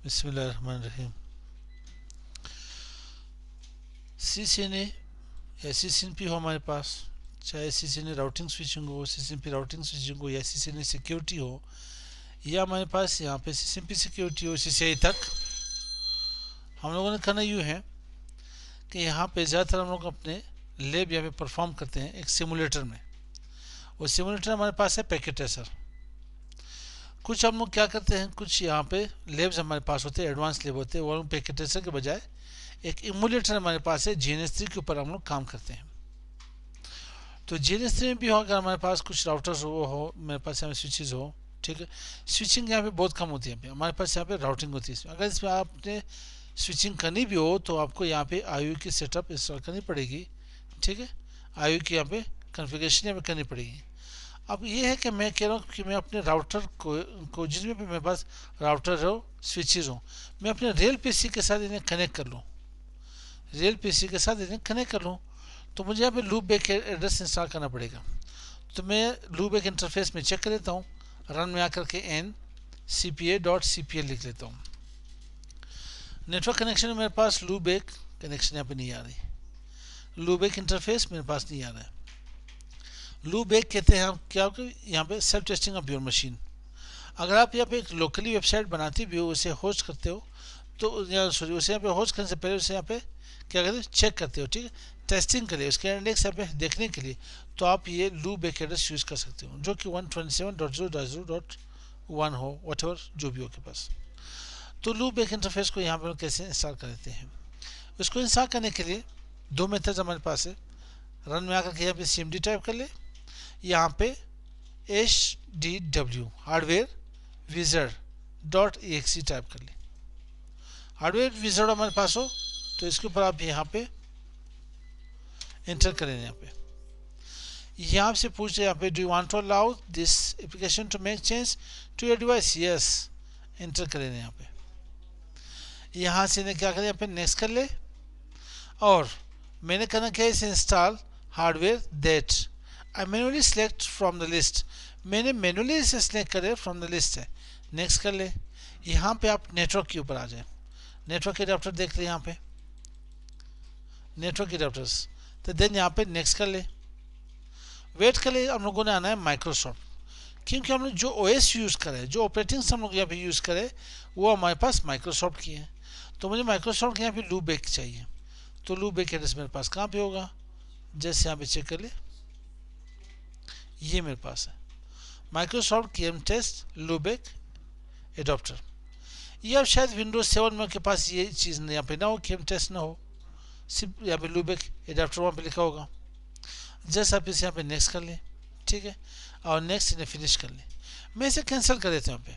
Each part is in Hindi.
बिस्मिल्लाहिर्रहमानिर्रहीम। सीसीएनए या सीसीएनपी हो हमारे पास, चाहे सीसीएनए राउटिंग स्विचिंग हो, सीसीएनपी राउटिंग स्विचिंग हो, या सीसीएनए सिक्योरिटी हो, या हमारे पास यहाँ पे सीसीएनपी सिक्योरिटी हो, सीसीआई तक, हम लोगों ने करना यूँ है कि यहाँ पे ज़्यादातर हम लोग अपने लैब यहाँ पे परफॉर्म करते हैं एक सिमुलेटर में। वो सिमुलेटर हमारे पास है पैकेट ट्रेसर। कुछ हम लोग क्या करते हैं, कुछ यहाँ पे लैब्स हमारे पास होते हैं, एडवांस लैब होते हैं, वो हम पैकेट ट्रेसर के बजाय एक इमुलेटर हमारे पास है GNS3 के ऊपर हम लोग काम करते हैं। तो GNS3 में भी हो, अगर हमारे पास कुछ राउटर्स हो मेरे पास यहाँ स्विचेज हो, ठीक है। स्विचिंग यहाँ पे बहुत कम होती है, हमारे पास यहाँ पे राउटिंग होती है। अगर इसमें आपने स्विचिंग करनी भी हो तो आपको यहाँ पे IOU की सेटअप इंस्टॉल करनी पड़ेगी, ठीक है। IOU की यहाँ पे कॉन्फ़िगरेशन यहाँ पे करनी पड़ेगी। अब ये है कि मैं कह रहा हूँ कि मैं अपने राउटर को जिसमें भी मेरे पास राउटर हो, स्विचेज हो, मैं अपने रियल पीसी के साथ इन्हें कनेक्ट कर लूँ, रियल पीसी के साथ इन्हें कनेक्ट कर लूँ, तो मुझे यहाँ पे लूप बैक एड्रेस इंस्टॉल करना पड़ेगा। तो मैं लूप बैक इंटरफेस में चेक कर लेता हूँ, रन में आकर के ncpa.cpl लिख लेता हूँ। नेटवर्क कनेक्शन में मेरे पास लूप बैक कनेक्शन यहाँ पे नहीं आ रही, लूप बैक इंटरफेस मेरे पास नहीं आ रहा है। लूप बैक कहते हैं हम क्या, यहाँ पे self testing of your machine. अगर आप यहाँ पे एक लोकली वेबसाइट बनाते भी हो, उसे होस्ट करते हो, तो सॉरी उसे यहाँ पे होस्ट करने से पहले उसे यहाँ पे क्या करते हो, चेक करते हो, ठीक है, टेस्टिंग के लिए, उसके इंडेक्स यहाँ पे देखने के लिए, तो आप ये लूप बैक एड्रेस यूज़ कर सकते हो, जो कि 127.0.0.1 हो, वट जो भी हो के पास। तो लूप बैक इंटरफेस को यहाँ पर कैसे इंस्टॉल कर लेते हैं, उसको इंस्टॉल करने के लिए दो मेथड हमारे पास है। रन में आकर के यहाँ पे CMD टाइप कर ले, यहाँ पे HDW हार्डवेयर विजर्ड.exe टाइप कर ले। हार्डवेयर विजर्ड हमारे पास हो तो इसके ऊपर आप यहाँ पे एंटर करें। यहाँ से पूछे यहाँ पे do you want to allow this application to make change to your device, yes, enter करें यहाँ पे। यहाँ से इन्हें क्या करें, यहाँ पे नेक्स्ट कर ले, और मैंने करना क्या है, इसे install hardware that I manually select from the list, मैंने मैनुअली इसे सेलेक्ट करे फ्रॉम द लिस्ट है, नेक्स्ट कर ले। यहाँ पे आप नेटवर्क के ऊपर आ जाए, नेटवर्क एडाप्टर देख ले, यहाँ पे नेटवर्क एडाप्टर्स, तो देन यहाँ पे नेक्स्ट कर ले, वेट कर ले। हम लोगों ने आना है माइक्रोसॉफ्ट, क्योंकि हमने जो OS यूज़ करे, जो ऑपरेटिंग हम लोग यहाँ पे यूज़ करे, वो हमारे पास माइक्रोसॉफ्ट की है। तो मुझे माइक्रोसॉफ्ट के यहाँ पे लूप बैक चाहिए, तो लूप बैक एड्रेस मेरे पास कहाँ पे होगा, जैसे यहाँ पे चेक कर ले, ये मेरे पास है Microsoft KM test loop back adapter. ये अब शायद विंडोज 7 में के पास ये चीज़ यहाँ पे ना हो, KM टेस्ट ना हो, सिर्फ यहाँ पे लूप बैक एडाप्टर वहाँ पे लिखा होगा। जस्ट आप इसे यहाँ पे नेक्स्ट कर लें, ठीक है, और नेक्स्ट इन्हें फिनिश कर लें। मैं इसे कैंसिल कर देता हूँ, यहाँ पे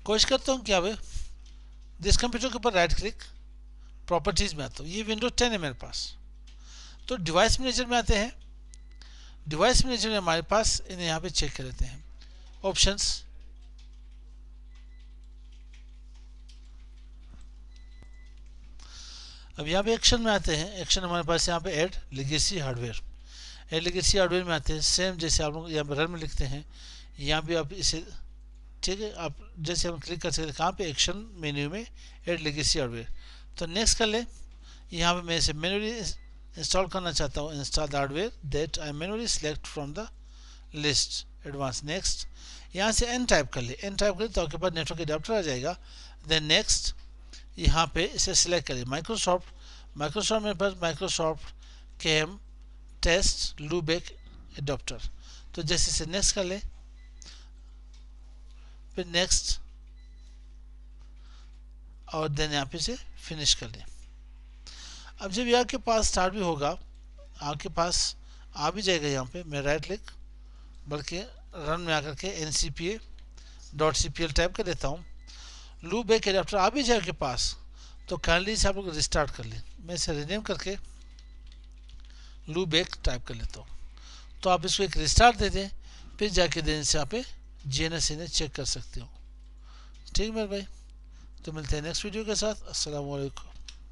कोशिश करता हूँ क्या भाई, जिस कंप्यूटर के ऊपर राइट क्लिक प्रॉपर्टीज़ में आता हूँ, ये विंडोज 10 है मेरे पास, तो डिवाइस मैनेजर में आते हैं। डिवाइस मैनेजर में हमारे पास इन्हें यहाँ पे चेक कर लेते हैं, ऑप्शंस, अब यहाँ पे एक्शन में आते हैं। एक्शन हमारे पास यहाँ पे add legacy hardware, add legacy hardware में आते हैं, सेम जैसे आप लोग यहाँ पे रन में लिखते हैं, यहाँ पे आप इसे, ठीक है, आप जैसे हम क्लिक कर सकते हैं कहाँ पे, एक्शन मेन्यू में ऐड लेगेसी हार्डवेयर, तो नेक्स्ट कर ले। यहाँ पे मैं इसे मैनुअली इंस्टॉल करना चाहता हूँ, install the hardware that I manually select from the list, advance, next. यहाँ से N टाइप कर ले, N टाइप कर ले तो आपके पास नेटवर्क एडाप्टर आ जाएगा। देन नेक्स्ट, यहाँ पे इसे सिलेक्ट करें माइक्रोसॉफ्ट, माइक्रोसॉफ्ट मेरे पास Microsoft KM test loop back adapter, तो जैसे इसे नेक्स्ट कर ले, फिर नेक्स्ट, और देन यहाँ पे इसे फिनिश कर ले। अब जब ये आपके पास स्टार्ट भी होगा, आपके पास आ भी जाएगा, यहाँ पे मैं राइट क्लिक, बल्कि रन में आकर के ncpa.cpl टाइप कर देता हूँ, लूप बैक एडाप्टर आ भी जाए आपके पास, तो काइंडली इसे आप लोग रिस्टार्ट कर लें। मैं इसे रिनेम करके लूप बैक टाइप कर लेता हूँ, तो आप इसको एक रिस्टार्ट दे दें, फिर जाके देने से आप GNS इन्हें चेक कर सकते हो। ठीक मेरे भाई, तो मिलते हैं नेक्स्ट वीडियो के साथ। अस्सलाम वालेकुम।